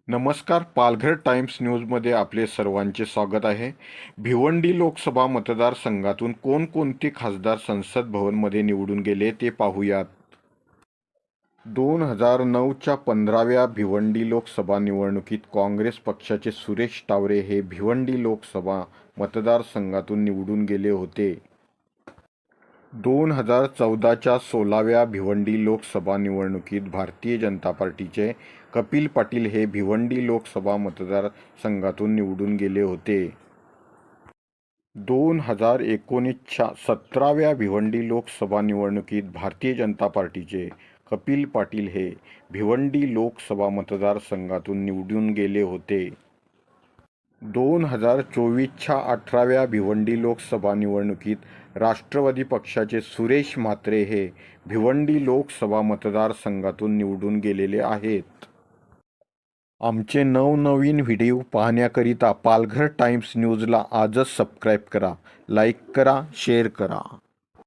नमस्कार. पालघर टाइम्स न्यूजमध्ये आपले सर्वांचे स्वागत आहे. भिवंडी लोकसभा मतदारसंघातून कोणकोणते खासदार संसद भवनमध्ये निवडून गेले ते पाहूयात. 2009च्या 15व्या भिवंडी लोकसभा निवडणुकीत काँग्रेस पक्षाचे सुरेश टावरे हे भिवंडी लोकसभा मतदारसंघातून निवडून गेले होते. 2014च्या 16व्या भिवंडी लोकसभा निवडणुकीत भारतीय जनता पार्टीचे कपिल पाटील हे भिवंडी लोकसभा मतदारसंघातून निवडून गेले होते. 2019च्या 17व्या भिवंडी लोकसभा निवडणुकीत भारतीय जनता पार्टीचे कपिल पाटील हे भिवंडी लोकसभा मतदारसंघातून निवडून गेले होते. 2024च्या 18व्या भिवंडी लोकसभा निवडणुकीत राष्ट्रवादी पक्षाचे सुरेश म्हात्रे हे भिवंडी लोकसभा मतदारसंघातून निवडून गेलेले आहेत. आमचे नवनवीन व्हिडिओ पाहण्याकरिता पालघर टाइम्स न्यूजला आजच सबस्क्राईब करा, लाईक करा, शेअर करा.